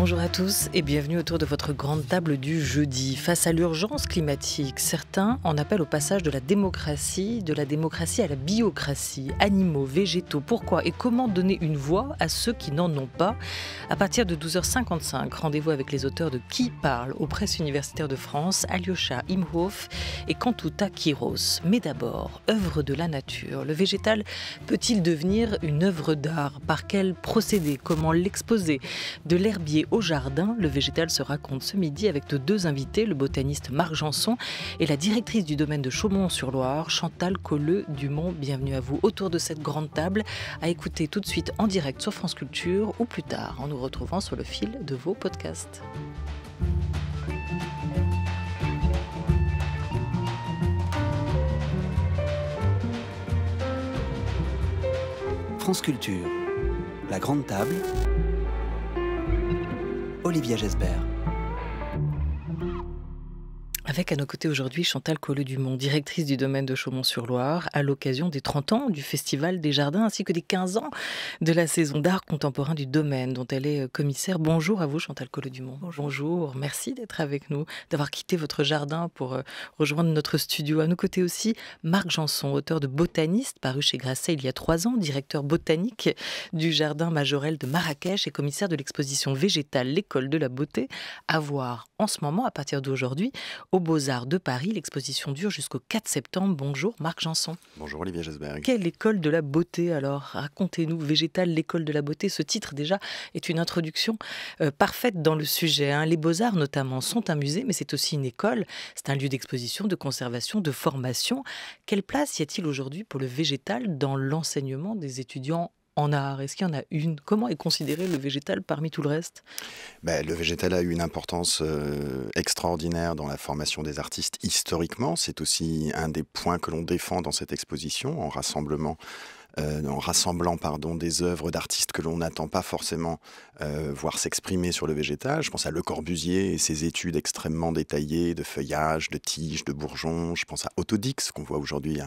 Bonjour à tous et bienvenue autour de votre grande table du jeudi. Face à l'urgence climatique, certains en appellent au passage de la démocratie à la biocratie, animaux, végétaux. Pourquoi et comment donner une voix à ceux qui n'en ont pas? À partir de 12h55, rendez-vous avec les auteurs de Qui parle aux presses universitaires de France, Alyosha Imhof et Kantouta Kiros. Mais d'abord, œuvre de la nature. Le végétal peut-il devenir une œuvre d'art? Par quel procédé? Comment l'exposer? De l'herbier au jardin, le végétal se raconte ce midi avec de deux invités, le botaniste Marc Janson et la directrice du domaine de Chaumont-sur-Loire, Chantal Colleux-Dumont. Bienvenue à vous autour de cette grande table, à écouter tout de suite en direct sur France Culture ou plus tard en nous retrouvant sur le fil de vos podcasts. France Culture, la grande table, Olivia Gesbert. Avec à nos côtés aujourd'hui Chantal Colleux-Dumont, directrice du domaine de Chaumont-sur-Loire, à l'occasion des 30 ans du Festival des Jardins ainsi que des 15 ans de la saison d'art contemporain du domaine dont elle est commissaire. Bonjour à vous Chantal Colleux-Dumont. Bonjour, merci d'être avec nous, d'avoir quitté votre jardin pour rejoindre notre studio. À nos côtés aussi Marc Janson, auteur de Botaniste, paru chez Grasset il y a 3 ans, directeur botanique du jardin majorel de Marrakech et commissaire de l'exposition végétale L'école de la beauté, à voir en ce moment à partir d'aujourd'hui aux Beaux-Arts de Paris. L'exposition dure jusqu'au 4 septembre. Bonjour Marc Janson. Bonjour Olivier Gesbert. Quelle école de la beauté alors? Racontez-nous, Végétal, l'école de la beauté. Ce titre déjà est une introduction parfaite dans le sujet. Les Beaux-Arts notamment sont un musée, mais c'est aussi une école. C'est un lieu d'exposition, de conservation, de formation. Quelle place y a-t-il aujourd'hui pour le végétal dans l'enseignement des étudiants en art? Est-ce qu'il y en a une? Comment est considéré le végétal parmi tout le reste? Le végétal a eu une importance extraordinaire dans la formation des artistes historiquement. C'est aussi un des points que l'on défend dans cette exposition, en rassemblant des œuvres d'artistes que l'on n'attend pas forcément voir s'exprimer sur le végétal. Je pense à Le Corbusier et ses études extrêmement détaillées de feuillage, de tiges, de bourgeons. Je pense à Otto Dix, qu'on voit aujourd'hui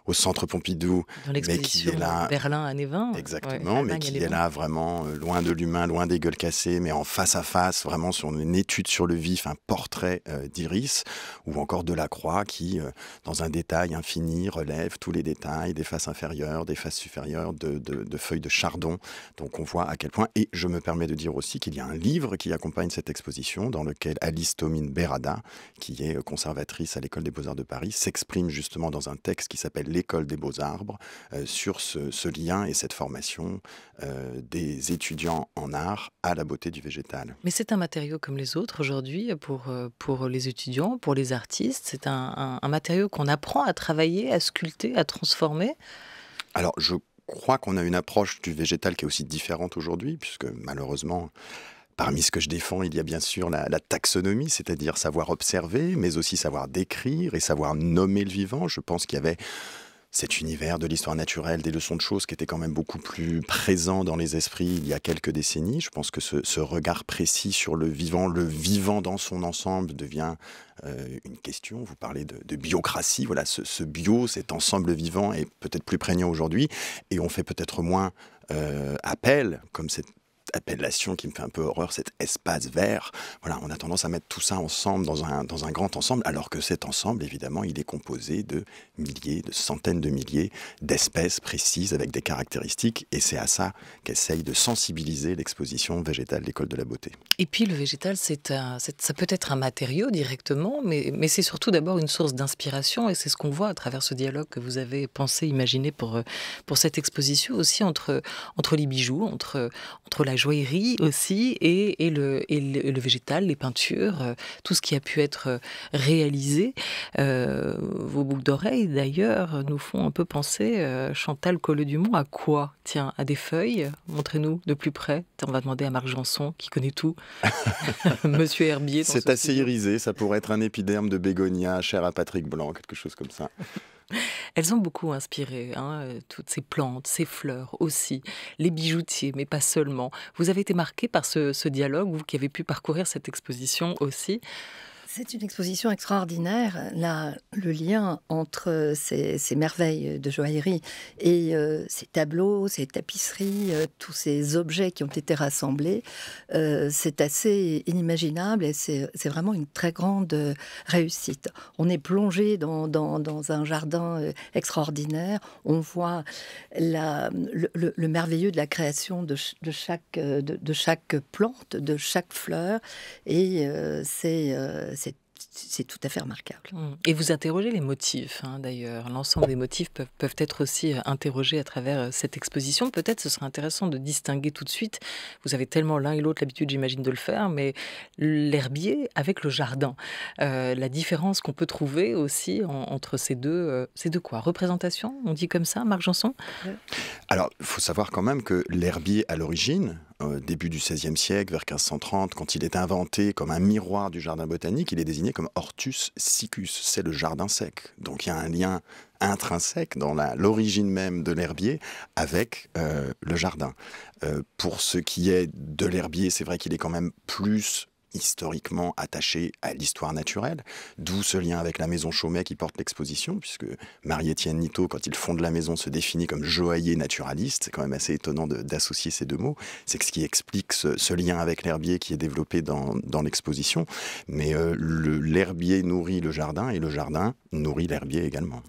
au Centre Pompidou. Dans l'exposition Berlin années 20. Exactement, mais qui est là vraiment loin de l'humain, loin des gueules cassées, mais en face à face, vraiment sur une étude sur le vif, un portrait d'Iris, ou encore Delacroix qui, dans un détail infini, relève tous les détails des faces inférieures, des faces supérieures, de feuilles de chardon. Donc on voit à quel point, et je me permets de dire aussi qu'il y a un livre qui accompagne cette exposition, dans lequel Alice Tomine Berada, qui est conservatrice à l'École des Beaux-Arts de Paris, s'exprime justement dans un texte qui s'appelle L'école des Beaux-Arbres, sur ce lien et cette formation des étudiants en art à la beauté du végétal. Mais c'est un matériau comme les autres aujourd'hui pour les étudiants, pour les artistes. C'est un matériau qu'on apprend à travailler, à sculpter, à transformer. Alors, je crois qu'on a une approche du végétal qui est aussi différente aujourd'hui, puisque malheureusement, parmi ce que je défends, il y a bien sûr la taxonomie, c'est-à-dire savoir observer, mais aussi savoir décrire et savoir nommer le vivant. Je pense qu'il y avait cet univers de l'histoire naturelle, des leçons de choses qui était quand même beaucoup plus présent dans les esprits il y a quelques décennies. Je pense que ce regard précis sur le vivant dans son ensemble devient une question. Vous parlez de biocratie, voilà, ce bio, cet ensemble vivant est peut-être plus prégnant aujourd'hui et on fait peut-être moins appel, comme cette appellation qui me fait un peu horreur, cet espace vert. Voilà, on a tendance à mettre tout ça ensemble dans un grand ensemble, alors que cet ensemble, évidemment, il est composé de milliers, de centaines de milliers d'espèces précises avec des caractéristiques, et c'est à ça qu'essaye de sensibiliser l'exposition végétale L'École de la beauté. Et puis le végétal, ça peut être un matériau directement, mais c'est surtout d'abord une source d'inspiration, et c'est ce qu'on voit à travers ce dialogue que vous avez pensé, imaginé pour cette exposition aussi entre les bijoux, entre la joaillerie aussi et le végétal, les peintures, tout ce qui a pu être réalisé. Vos boucles d'oreilles d'ailleurs nous font un peu penser, Chantal Colleux-Dumont, à quoi? Tiens, à des feuilles? Montrez-nous de plus près. On va demander à Marc Janson qui connaît tout. Monsieur Herbier. C'est assez irisé, ça pourrait être un épiderme de bégonia, cher à Patrick Blanc, quelque chose comme ça. Elles ont beaucoup inspiré, toutes ces plantes, ces fleurs aussi, les bijoutiers, mais pas seulement. Vous avez été marqué par ce dialogue, vous qui avez pu parcourir cette exposition aussi. C'est une exposition extraordinaire. Là, le lien entre ces merveilles de joaillerie et ces tableaux, ces tapisseries, tous ces objets qui ont été rassemblés, c'est assez inimaginable et c'est vraiment une très grande réussite. On est plongé dans un jardin extraordinaire. On voit le merveilleux de la création de chaque plante, de chaque fleur, et c'est tout à fait remarquable. Et vous interrogez les motifs, d'ailleurs. L'ensemble des motifs peuvent être aussi interrogés à travers cette exposition. Peut-être ce serait intéressant de distinguer tout de suite, vous avez tellement l'un et l'autre l'habitude, j'imagine, de le faire, mais l'herbier avec le jardin. La différence qu'on peut trouver aussi entre ces deux, c'est de quoi? Représentation, on dit comme ça, Marc Janson? Alors, il faut savoir quand même que l'herbier, à l'origine, début du XVIe siècle, vers 1530, quand il est inventé comme un miroir du jardin botanique, il est désigné comme Hortus siccus, c'est le jardin sec. Donc il y a un lien intrinsèque dans l'origine même de l'herbier avec le jardin. Pour ce qui est de l'herbier, c'est vrai qu'il est quand même plus historiquement attaché à l'histoire naturelle, d'où ce lien avec la maison Chaumet qui porte l'exposition, puisque Marie-Étienne Nitto, quand il fonde la maison, se définit comme joaillier naturaliste. C'est quand même assez étonnant d'associer ces deux mots. C'est ce qui explique ce lien avec l'herbier qui est développé dans l'exposition. Mais l'herbier nourrit le jardin et le jardin nourrit l'herbier également.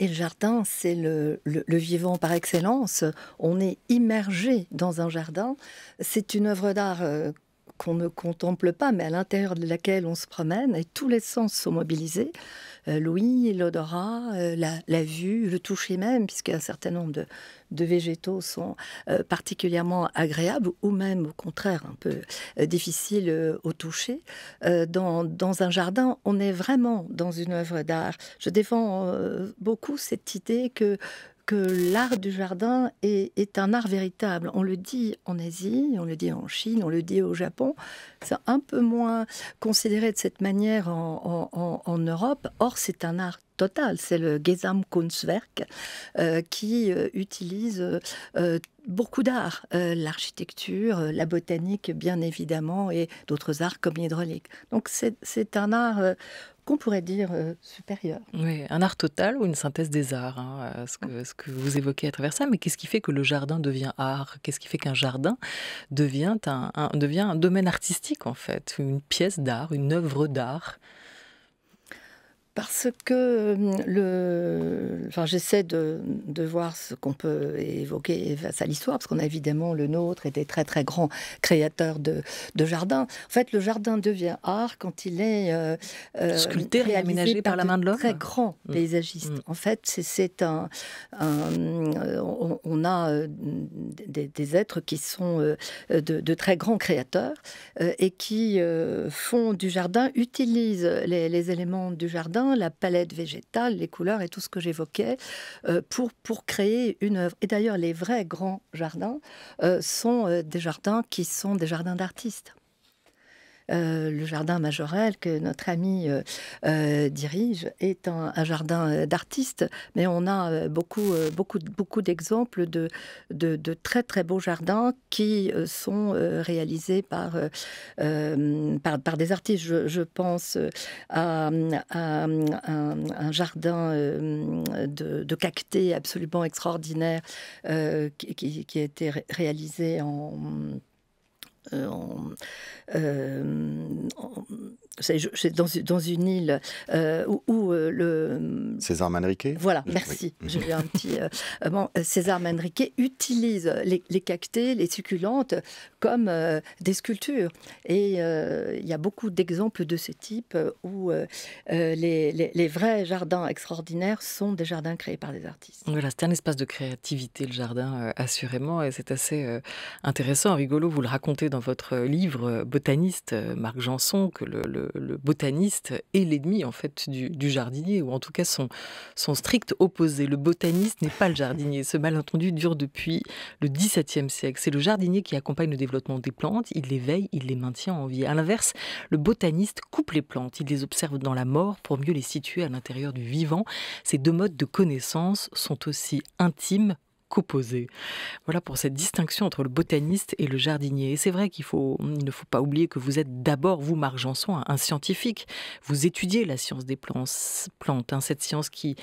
Et le jardin, c'est le vivant par excellence. On est immergé dans un jardin. C'est une œuvre d'art qu'on ne contemple pas, mais à l'intérieur de laquelle on se promène, et tous les sens sont mobilisés. L'ouïe, l'odorat, la vue, le toucher même, puisqu'un certain nombre de végétaux sont particulièrement agréables, ou même au contraire un peu difficiles au toucher. Dans un jardin, on est vraiment dans une œuvre d'art. Je défends beaucoup cette idée que l'art du jardin est un art véritable. On le dit en Asie, on le dit en Chine, on le dit au Japon. C'est un peu moins considéré de cette manière en Europe. Or, c'est un art total. C'est le Gesamtkunstwerk qui utilise beaucoup d'arts. L'architecture, la botanique, bien évidemment, et d'autres arts comme l'hydraulique. Donc, c'est un art qu'on pourrait dire supérieur. Oui, un art total ou une synthèse des arts, ce que vous évoquez à travers ça. Mais qu'est-ce qui fait que le jardin devient art? Qu'est-ce qui fait qu'un jardin devient un domaine artistique, en fait? Une pièce d'art, une œuvre d'art? Parce que j'essaie de voir ce qu'on peut évoquer face à l'histoire, parce qu'on a évidemment le nôtre et des très très grands créateurs de jardins. En fait, le jardin devient art quand il est sculpté, réaménagé par la main de l'homme. Très grands paysagistes. En fait, on a des êtres qui sont de très grands créateurs et qui font du jardin, utilisent les éléments du jardin, la palette végétale, les couleurs et tout ce que j'évoquais pour créer une œuvre. Et d'ailleurs, les vrais grands jardins sont des jardins qui sont des jardins d'artistes. Le jardin Majorelle que notre ami dirige est un jardin d'artistes, mais on a beaucoup d'exemples de très très beaux jardins qui sont réalisés par des artistes. Je pense à un jardin de cactés absolument extraordinaire qui a été réalisé c'est dans une île où le... César Manrique. Voilà, merci. Oui. J'ai eu un petit... César Manrique utilise les cactés, les succulentes, comme des sculptures. Et il y a beaucoup d'exemples de ce type où les vrais jardins extraordinaires sont des jardins créés par des artistes. Voilà, c'est un espace de créativité, le jardin, assurément, et c'est assez intéressant, rigolo. Vous le racontez dans votre livre Botaniste, Marc Janson, que le botaniste est l'ennemi en fait du jardinier, ou en tout cas son strict opposé. Le botaniste n'est pas le jardinier. Ce malentendu dure depuis le XVIIe siècle. C'est le jardinier qui accompagne le développement des plantes, il les veille, il les maintient en vie. À l'inverse, le botaniste coupe les plantes, il les observe dans la mort pour mieux les situer à l'intérieur du vivant. Ces deux modes de connaissance sont aussi intimes qu'opposés. Voilà pour cette distinction entre le botaniste et le jardinier. Et c'est vrai il ne faut pas oublier que vous êtes d'abord, vous, Marc Janson, un scientifique. Vous étudiez la science des plantes, cette science qui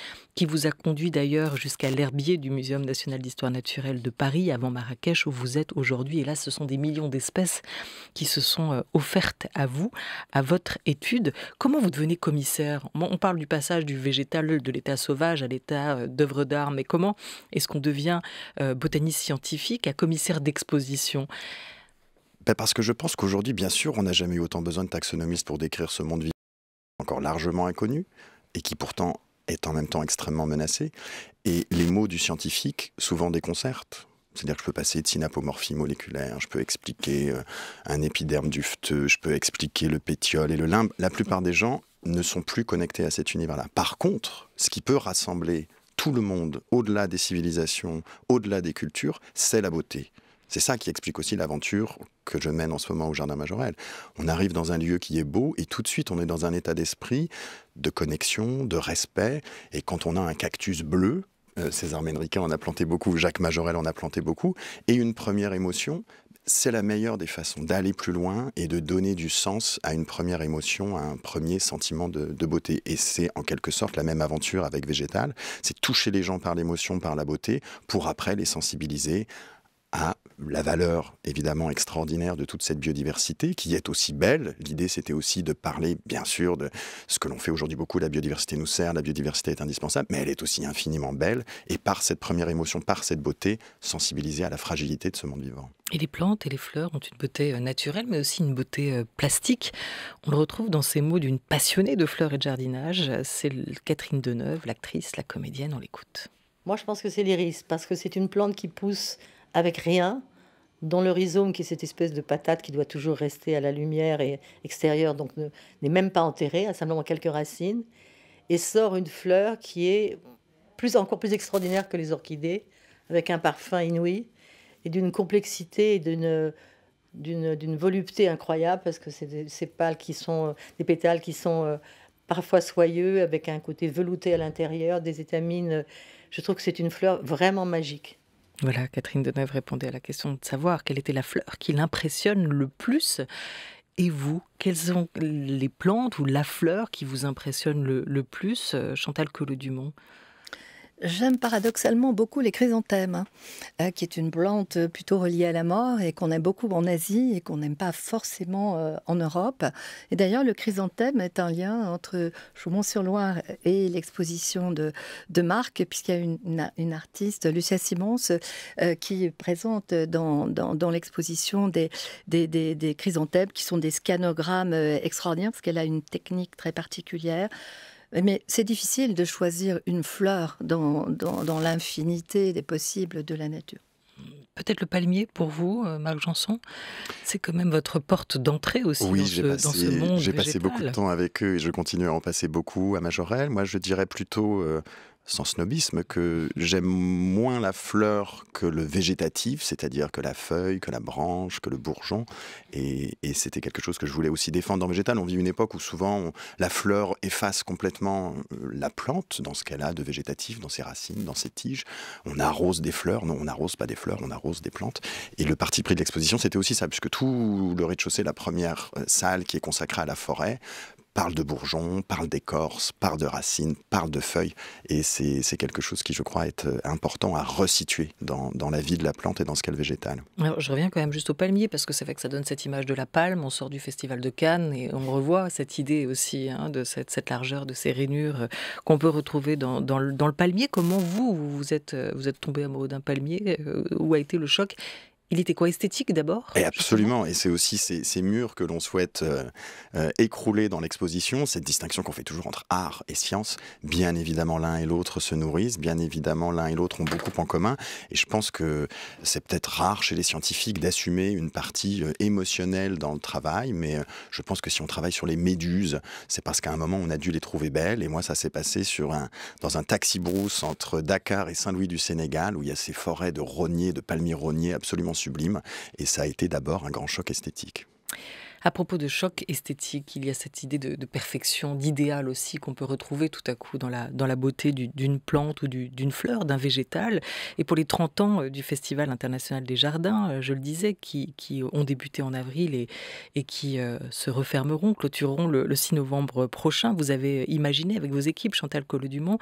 vous a conduit d'ailleurs jusqu'à l'herbier du Muséum national d'histoire naturelle de Paris, avant Marrakech, où vous êtes aujourd'hui. Et là, ce sont des millions d'espèces qui se sont offertes à vous, à votre étude. Comment vous devenez commissaire ? On parle du passage du végétal de l'état sauvage à l'état d'œuvre d'art, mais comment est-ce qu'on devient botaniste scientifique à commissaire d'exposition ? Parce que je pense qu'aujourd'hui, bien sûr, on n'a jamais eu autant besoin de taxonomistes pour décrire ce monde vivant encore largement inconnu et qui pourtant est en même temps extrêmement menacé. Et les mots du scientifique souvent déconcertent. C'est-à-dire que je peux passer de synapomorphie moléculaire, je peux expliquer un épiderme dufteux, je peux expliquer le pétiole et le limbe. La plupart des gens ne sont plus connectés à cet univers-là. Par contre, ce qui peut rassembler tout le monde, au-delà des civilisations, au-delà des cultures, c'est la beauté. C'est ça qui explique aussi l'aventure que je mène en ce moment au Jardin Majorelle. On arrive dans un lieu qui est beau et tout de suite on est dans un état d'esprit de connexion, de respect. Et quand on a un cactus bleu, César Menriquet en a planté beaucoup, Jacques Majorelle en a planté beaucoup, et une première émotion, c'est la meilleure des façons d'aller plus loin et de donner du sens à une première émotion, à un premier sentiment de beauté. Et c'est en quelque sorte la même aventure avec Végétal. C'est toucher les gens par l'émotion, par la beauté, pour après les sensibiliser à la valeur évidemment extraordinaire de toute cette biodiversité qui est aussi belle. L'idée c'était aussi de parler bien sûr de ce que l'on fait aujourd'hui beaucoup, la biodiversité nous sert, la biodiversité est indispensable, mais elle est aussi infiniment belle et par cette première émotion, par cette beauté, sensibiliser à la fragilité de ce monde vivant. Et les plantes et les fleurs ont une beauté naturelle mais aussi une beauté plastique. On le retrouve dans ces mots d'une passionnée de fleurs et de jardinage, c'est Catherine Deneuve, l'actrice, la comédienne, on l'écoute. Moi je pense que c'est l'iris parce que c'est une plante qui pousse avec rien, dont le rhizome, qui est cette espèce de patate qui doit toujours rester à la lumière et extérieure, donc n'est même pas enterrée, a simplement quelques racines, et sort une fleur qui est encore plus extraordinaire que les orchidées, avec un parfum inouï, et d'une complexité et d'une volupté incroyable, parce que c'est ces pâles qui sont des pétales qui sont parfois soyeux, avec un côté velouté à l'intérieur, des étamines. Je trouve que c'est une fleur vraiment magique. Voilà, Catherine Deneuve répondait à la question de savoir quelle était la fleur qui l'impressionne le plus. Et vous, quelles sont les plantes ou la fleur qui vous impressionne le plus, Chantal Collot-Dumont ? J'aime paradoxalement beaucoup les chrysanthèmes, qui est une plante plutôt reliée à la mort et qu'on aime beaucoup en Asie et qu'on n'aime pas forcément en Europe. Et d'ailleurs, le chrysanthème est un lien entre Chaumont-sur-Loire et l'exposition de Marc, puisqu'il y a une artiste, Lucia Simons, qui présente dans l'exposition des chrysanthèmes qui sont des scanogrammes extraordinaires, parce qu'elle a une technique très particulière. Mais c'est difficile de choisir une fleur dans l'infinité des possibles de la nature. Peut-être le palmier pour vous, Marc Janson. C'est quand même votre porte d'entrée aussi dans ce monde j'ai végétal. passé beaucoup de temps avec eux et je continue à en passer beaucoup à Majorelle. Moi, je dirais plutôt, sans snobisme, que j'aime moins la fleur que le végétatif, c'est-à-dire que la feuille, que la branche, que le bourgeon. Et c'était quelque chose que je voulais aussi défendre dans Végétal. On vit une époque où souvent la fleur efface complètement la plante dans ce qu'elle a de végétatif, dans ses racines, dans ses tiges. On arrose des fleurs. Non, on n'arrose pas des fleurs, on arrose des plantes. Et le parti pris de l'exposition, c'était aussi ça, puisque tout le rez-de-chaussée, la première salle qui est consacrée à la forêt, parle de bourgeons, parle d'écorce, parle de racines, parle de feuilles. Et c'est quelque chose qui, je crois, est important à resituer dans la vie de la plante et dans ce qu'est le végétal. Alors, je reviens quand même juste au palmier, parce que c'est vrai que ça donne cette image de la palme. On sort du festival de Cannes et on revoit cette idée aussi de cette largeur, de ces rainures qu'on peut retrouver dans le palmier. Comment vous êtes tombé amoureux d'un palmier ? Où a été le choc ? Il était quoi, esthétique d'abord ? Et absolument, et c'est aussi ces murs que l'on souhaite écrouler dans l'exposition, cette distinction qu'on fait toujours entre art et science. Bien évidemment, l'un et l'autre se nourrissent, bien évidemment, l'un et l'autre ont beaucoup en commun, et je pense que c'est peut-être rare chez les scientifiques d'assumer une partie émotionnelle dans le travail, mais je pense que si on travaille sur les méduses, c'est parce qu'à un moment on a dû les trouver belles, et moi ça s'est passé dans un taxi-brousse entre Dakar et Saint-Louis du Sénégal, où il y a ces forêts de rogniers, de palmiers rogniers absolument sublime, et ça a été d'abord un grand choc esthétique. À propos de choc esthétique, il y a cette idée de perfection, d'idéal aussi qu'on peut retrouver tout à coup dans la beauté d'une plante ou d'une fleur, d'un végétal. Et pour les 30 ans du Festival international des jardins, je le disais, qui ont débuté en avril et qui se refermeront, clôtureront le 6 novembre prochain, vous avez imaginé avec vos équipes, Chantal Collot-Dumont,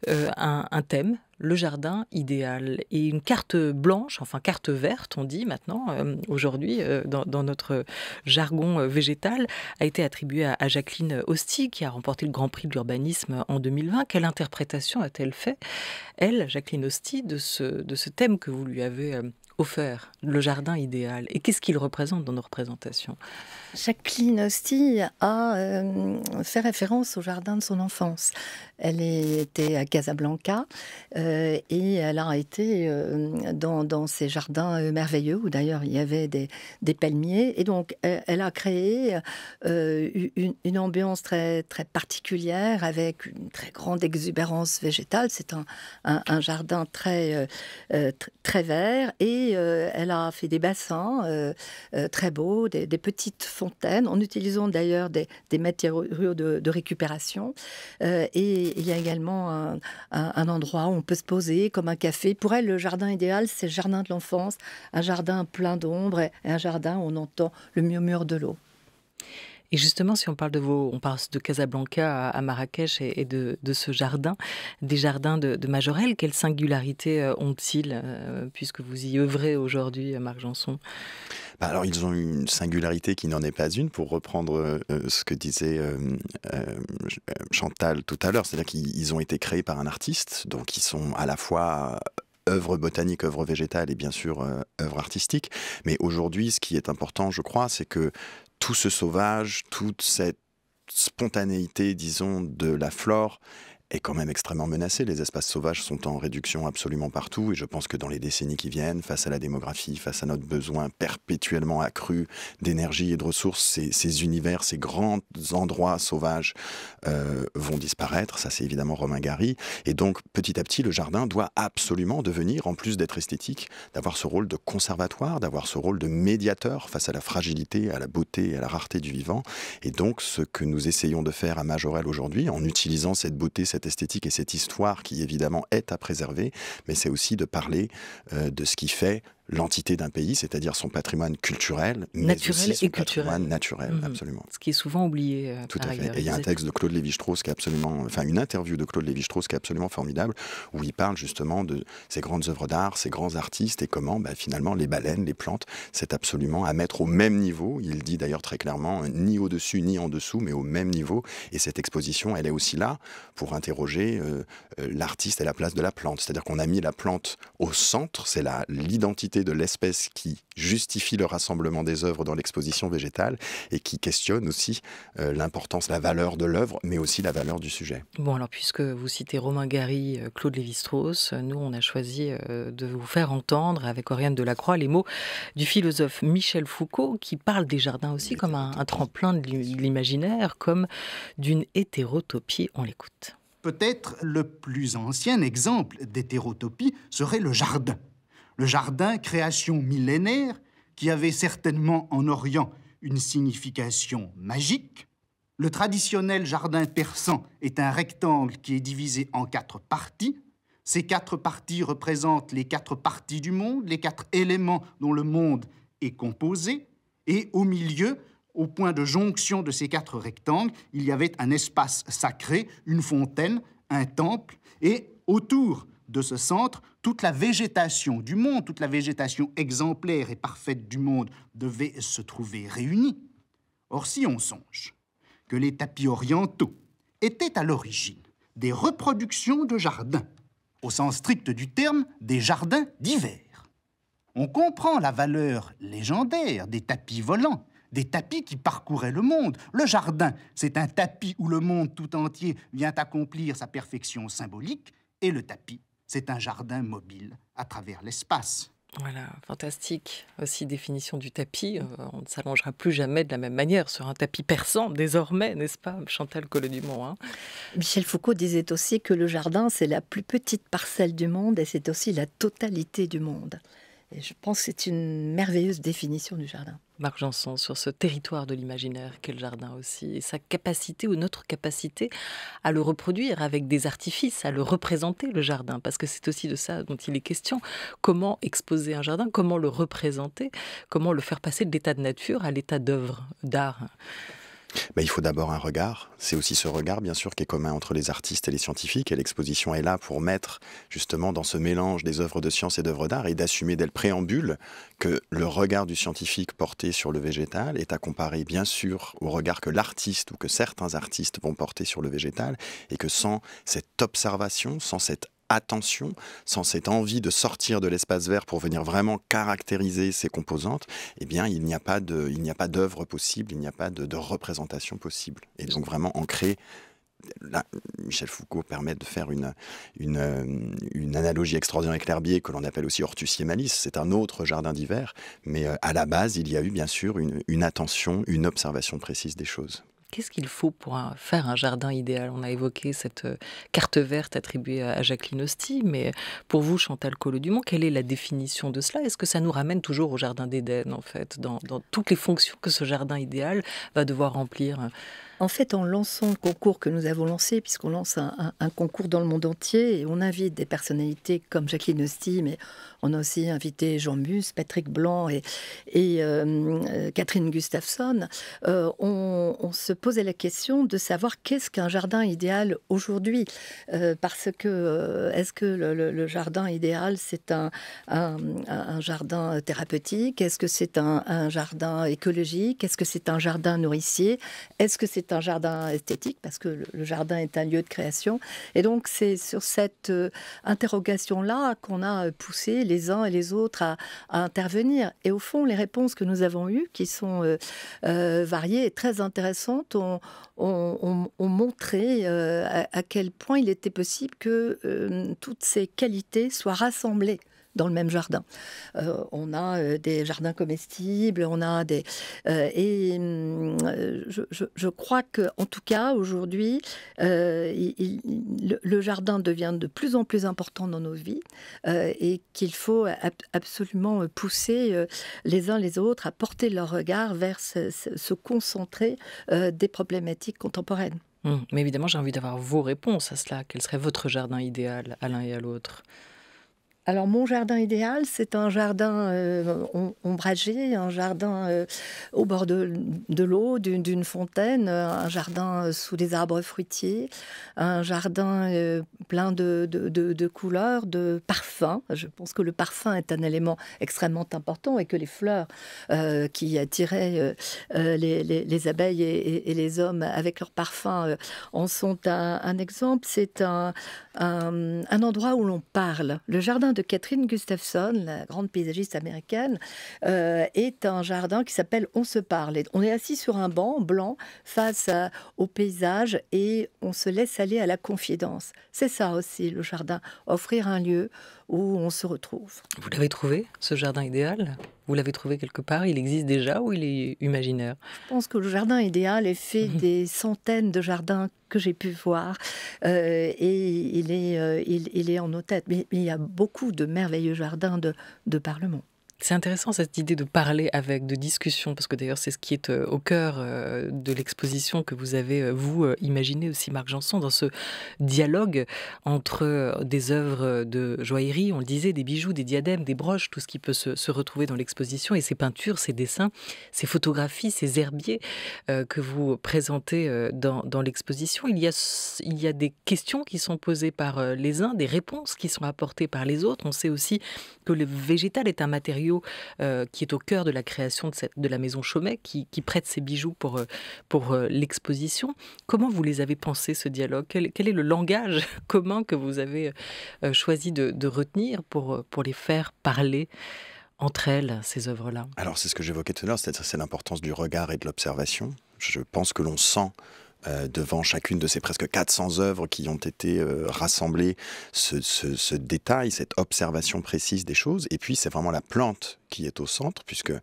un thème, le jardin idéal, et une carte blanche, enfin carte verte on dit maintenant, aujourd'hui dans notre jargon végétal, a été attribuée à Jacqueline Hosty, qui a remporté le Grand Prix de l'urbanisme en 2020. Quelle interprétation a-t-elle fait, elle, Jacqueline Hosty, de ce thème que vous lui avez offert, le jardin idéal? Et qu'est-ce qu'il représente dans nos représentations? Jacqueline Hosty a fait référence au jardin de son enfance. Elle était à Casablanca et elle a été dans ces jardins merveilleux où d'ailleurs il y avait des palmiers. Et donc elle a créé une ambiance très, très particulière avec une très grande exubérance végétale. C'est un jardin très, très vert et elle a fait des bassins très beaux, des petites fontaines, en utilisant d'ailleurs des matériaux de récupération. Et il y a également un endroit où on peut se poser comme un café. Pour elle, le jardin idéal, c'est le jardin de l'enfance, un jardin plein d'ombre et un jardin où on entend le murmure de l'eau. Et justement, si on parle on parle de Casablanca à Marrakech et de ce jardin, des jardins de Majorelle, quelle singularité ont-ils, puisque vous y œuvrez aujourd'hui, Marc Janson? Alors, ils ont une singularité qui n'en est pas une, pour reprendre ce que disait Chantal tout à l'heure. C'est-à-dire qu'ils ont été créés par un artiste, donc ils sont à la fois œuvre botanique, œuvre végétale et bien sûr œuvre artistique. Mais aujourd'hui, ce qui est important, je crois, c'est que tout ce sauvage, toute cette spontanéité, disons, de la flore est quand même extrêmement menacée. Les espaces sauvages sont en réduction absolument partout et je pense que dans les décennies qui viennent, face à la démographie, face à notre besoin perpétuellement accru d'énergie et de ressources, ces univers, ces grands endroits sauvages vont disparaître. Ça, c'est évidemment Romain Gary. Et donc, petit à petit, le jardin doit absolument devenir, en plus d'être esthétique, d'avoir ce rôle de conservatoire, d'avoir ce rôle de médiateur face à la fragilité, à la beauté et à la rareté du vivant. Et donc, ce que nous essayons de faire à Majorelle aujourd'hui, en utilisant cette beauté, cette esthétique et cette histoire qui évidemment est à préserver, mais c'est aussi de parler de ce qui fait l'entité d'un pays, c'est-à-dire son patrimoine culturel, mais aussi son patrimoine naturel, absolument. Ce qui est souvent oublié. Tout à fait. Et il y a un texte de Claude Lévi-Strauss qui est absolument, enfin une interview de Claude Lévi-Strauss qui est absolument formidable, où il parle justement de ces grandes œuvres d'art, ces grands artistes et comment finalement les baleines, les plantes, c'est absolument à mettre au même niveau. Il dit d'ailleurs très clairement, ni au-dessus ni en dessous, mais au même niveau. Et cette exposition, elle est aussi là pour interroger l'artiste et la place de la plante. C'est-à-dire qu'on a mis la plante au centre, c'est l'identité de l'espèce qui justifie le rassemblement des œuvres dans l'exposition végétale et qui questionne aussi l'importance, la valeur de l'œuvre, mais aussi la valeur du sujet. Bon, alors puisque vous citez Romain Gary, Claude Lévi-Strauss, nous on a choisi de vous faire entendre avec Oriane Delacroix les mots du philosophe Michel Foucault qui parle des jardins aussi comme un tremplin de l'imaginaire, comme d'une hétérotopie. On l'écoute. Peut-être le plus ancien exemple d'hétérotopie serait le jardin. Le jardin, création millénaire, qui avait certainement en Orient une signification magique. Le traditionnel jardin persan est un rectangle qui est divisé en 4 parties. Ces 4 parties représentent les 4 parties du monde, les 4 éléments dont le monde est composé. Et au milieu, au point de jonction de ces 4 rectangles, il y avait un espace sacré, une fontaine, un temple, et autour de ce centre, toute la végétation du monde, toute la végétation exemplaire et parfaite du monde devait se trouver réunie. Or, si on songe que les tapis orientaux étaient à l'origine des reproductions de jardins, au sens strict du terme, des jardins d'hiver, on comprend la valeur légendaire des tapis volants, des tapis qui parcouraient le monde. Le jardin, c'est un tapis où le monde tout entier vient accomplir sa perfection symbolique, et le tapis, c'est un jardin mobile à travers l'espace. Voilà, fantastique. Aussi définition du tapis. On ne s'allongera plus jamais de la même manière sur un tapis persan, désormais, n'est-ce pas, Chantal Collot-Dumont, Michel Foucault disait aussi que le jardin, c'est la plus petite parcelle du monde et c'est aussi la totalité du monde. Et je pense que c'est une merveilleuse définition du jardin. Marc Janson, sur ce territoire de l'imaginaire qu'est le jardin aussi, et sa capacité ou notre capacité à le reproduire avec des artifices, à le représenter le jardin, parce que c'est aussi de ça dont il est question. Comment exposer un jardin, comment le représenter, comment le faire passer de l'état de nature à l'état d'œuvre, d'art. Il faut d'abord un regard. C'est aussi ce regard, bien sûr, qui est commun entre les artistes et les scientifiques. Et l'exposition est là pour mettre, justement, dans ce mélange des œuvres de science et d'œuvres d'art, et d'assumer dès le préambule que le regard du scientifique porté sur le végétal est à comparer, bien sûr, au regard que l'artiste ou que certains artistes vont porter sur le végétal, et que sans cette observation, sans cette attention, sans cette envie de sortir de l'espace vert pour venir vraiment caractériser ces composantes, eh bien, il n'y a pas d'œuvre possible, il n'y a pas de représentation possible. Et donc, vraiment ancrer. Là, Michel Foucault permet de faire une analogie extraordinaire avec l'herbier, que l'on appelle aussi Hortusier Malice. C'est un autre jardin d'hiver, mais à la base, il y a eu bien sûr une attention, une observation précise des choses. Qu'est-ce qu'il faut pour faire un jardin idéal? On a évoqué cette carte verte attribuée à Jacqueline Hosty, mais pour vous, Chantal Collot-Dumont, quelle est la définition de cela? Est-ce que ça nous ramène toujours au jardin d'Éden, en fait, dans toutes les fonctions que ce jardin idéal va devoir remplir? En fait, en lançant le concours que nous avons lancé, puisqu'on lance un concours dans le monde entier, et on invite des personnalités comme Jacqueline Hosty, mais on a aussi invité Jean Mus, Patrick Blanc et Catherine Gustafsson, on se posait la question de savoir qu'est-ce qu'un jardin idéal aujourd'hui. Parce que est-ce que le jardin idéal, c'est un jardin thérapeutique? Est-ce que c'est un jardin écologique? Est-ce que c'est un jardin nourricier? Est-ce que c'est un jardin esthétique, parce que le jardin est un lieu de création. Et donc, c'est sur cette interrogation-là qu'on a poussé les uns et les autres à intervenir. Et au fond, les réponses que nous avons eues, qui sont variées et très intéressantes, ont montré à quel point il était possible que toutes ces qualités soient rassemblées dans le même jardin. On a des jardins comestibles, on a des... je crois qu'en tout cas, aujourd'hui, le jardin devient de plus en plus important dans nos vies et qu'il faut absolument pousser les uns les autres à porter leur regard vers se concentrer des problématiques contemporaines. Mais évidemment, j'ai envie d'avoir vos réponses à cela. Quel serait votre jardin idéal à l'un et à l'autre? Alors, mon jardin idéal, c'est un jardin ombragé, un jardin au bord de l'eau, d'une fontaine, un jardin sous des arbres fruitiers, un jardin plein de couleurs, de parfums. Je pense que le parfum est un élément extrêmement important et que les fleurs qui attiraient les abeilles et les hommes avec leur parfum en sont un exemple. C'est un endroit où l'on parle. Le jardin de Catherine Gustafsson, la grande paysagiste américaine, est un jardin qui s'appelle On se parle. On est assis sur un banc blanc face au paysage et on se laisse aller à la confidence. C'est ça aussi le jardin, offrir un lieu où on se retrouve. Vous l'avez trouvé, ce jardin idéal? Vous l'avez trouvé quelque part? Il existe déjà ou il est imaginaire? Je pense que le jardin idéal est fait des centaines de jardins que j'ai pu voir et il est en nos têtes. Mais il y a beaucoup de merveilleux jardins de par le monde. C'est intéressant cette idée de parler avec, de discussion, parce que d'ailleurs c'est ce qui est au cœur de l'exposition que vous avez, vous, imaginé aussi, Marc Janson, dans ce dialogue entre des œuvres de joaillerie, on le disait, des bijoux, des diadèmes, des broches, tout ce qui peut se retrouver dans l'exposition, et ces peintures, ces dessins, ces photographies, ces herbiers que vous présentez dans l'exposition. Il y a des questions qui sont posées par les uns, des réponses qui sont apportées par les autres. On sait aussi que le végétal est un matériau qui est au cœur de la création de la maison Chaumet, qui prête ses bijoux pour l'exposition. Comment vous les avez pensés, ce dialogue? Quel est le langage commun que vous avez choisi de retenir pour les faire parler entre elles, ces œuvres-là? Alors, c'est ce que j'évoquais tout à l'heure, c'est l'importance du regard et de l'observation. Je pense que l'on sent devant chacune de ces presque 400 œuvres qui ont été rassemblées, ce détail, cette observation précise des choses. Et puis, c'est vraiment la plante qui est au centre, puisque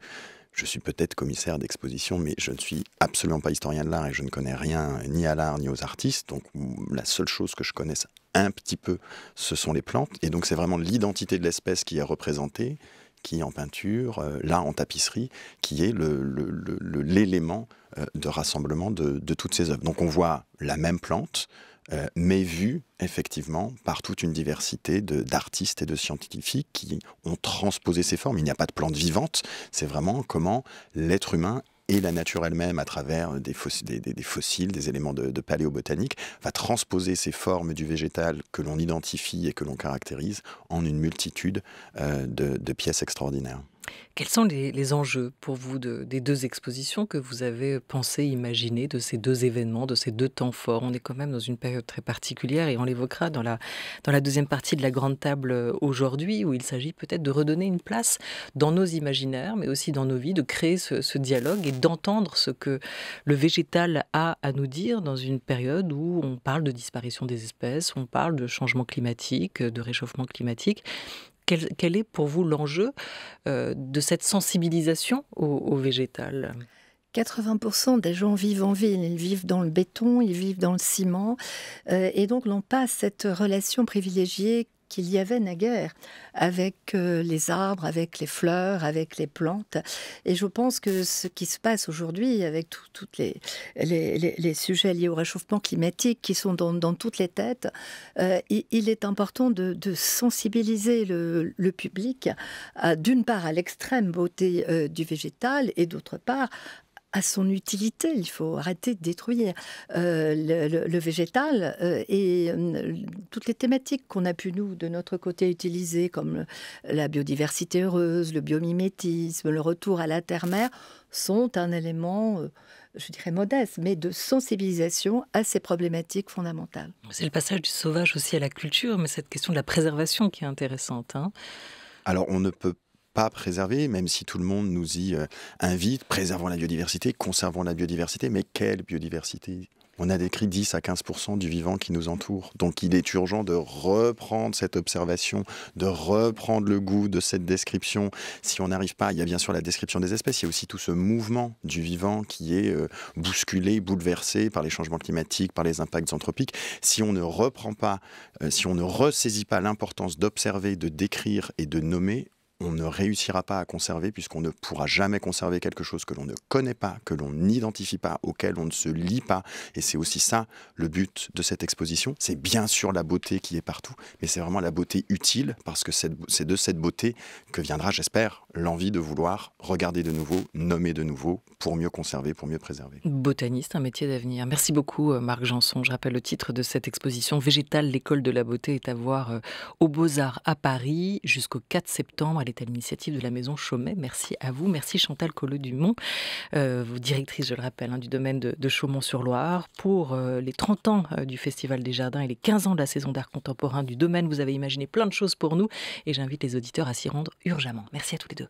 je suis peut-être commissaire d'exposition, mais je ne suis absolument pas historien de l'art et je ne connais rien ni à l'art ni aux artistes. Donc, la seule chose que je connaisse un petit peu, ce sont les plantes. Et donc, c'est vraiment l'identité de l'espèce qui est représentée, qui en peinture, là en tapisserie, qui est l'élément de rassemblement de toutes ces œuvres. Donc on voit la même plante, mais vue effectivement par toute une diversité d'artistes et de scientifiques qui ont transposé ces formes. Il n'y a pas de plante vivante, c'est vraiment comment l'être humain et la nature elle-même, à travers des fossiles, des éléments de paléobotanique, va transposer ces formes du végétal que l'on identifie et que l'on caractérise en une multitude de pièces extraordinaires. Quels sont les enjeux pour vous des deux expositions que vous avez pensé, imaginé, de ces deux événements, de ces deux temps forts? On est quand même dans une période très particulière et on l'évoquera dans la deuxième partie de la grande table aujourd'hui, où il s'agit peut-être de redonner une place dans nos imaginaires, mais aussi dans nos vies, de créer ce dialogue et d'entendre ce que le végétal a à nous dire dans une période où on parle de disparition des espèces, on parle de changement climatique, de réchauffement climatique. Quel est pour vous l'enjeu de cette sensibilisation au végétal ? 80% des gens vivent en ville, ils vivent dans le béton, ils vivent dans le ciment, et donc n'ont pas cette relation privilégiée qu'il y avait naguère avec les arbres, avec les fleurs, avec les plantes. Et je pense que ce qui se passe aujourd'hui avec tous les sujets liés au réchauffement climatique qui sont dans toutes les têtes, il est important de sensibiliser le public, d'une part à l'extrême beauté du végétal et d'autre part à son utilité. Il faut arrêter de détruire le végétal et toutes les thématiques qu'on a pu, nous, de notre côté, utiliser, comme la biodiversité heureuse, le biomimétisme, le retour à la terre-mère, sont un élément, je dirais modeste, mais de sensibilisation à ces problématiques fondamentales. C'est le passage du sauvage aussi à la culture, mais cette question de la préservation qui est intéressante. Alors, on ne peut pas préserver, même si tout le monde nous y invite, préservons la biodiversité, conservons la biodiversité, mais quelle biodiversité ? On a décrit 10 à 15% du vivant qui nous entoure. Donc il est urgent de reprendre cette observation, de reprendre le goût de cette description. Si on n'arrive pas, il y a bien sûr la description des espèces, il y a aussi tout ce mouvement du vivant qui est bousculé, bouleversé par les changements climatiques, par les impacts anthropiques. Si on ne reprend pas, si on ne ressaisit pas l'importance d'observer, de décrire et de nommer, on ne réussira pas à conserver, puisqu'on ne pourra jamais conserver quelque chose que l'on ne connaît pas, que l'on n'identifie pas, auquel on ne se lie pas. Et c'est aussi ça le but de cette exposition. C'est bien sûr la beauté qui est partout, mais c'est vraiment la beauté utile, parce que c'est de cette beauté que viendra, j'espère, l'envie de vouloir regarder de nouveau, nommer de nouveau, pour mieux conserver, pour mieux préserver. Botaniste, un métier d'avenir. Merci beaucoup Marc Janson. Je rappelle le titre de cette exposition. Végétal, l'école de la beauté est à voir aux Beaux-Arts à Paris jusqu'au 4 septembre. Elle est à l'initiative de la Maison Chaumet. Merci à vous. Merci Chantal Colleux-Dumont, directrice, je le rappelle, du domaine de Chaumont-sur-Loire. Pour les 30 ans du Festival des Jardins et les 15 ans de la saison d'art contemporain du domaine, vous avez imaginé plein de choses pour nous et j'invite les auditeurs à s'y rendre urgemment. Merci à tous les deux.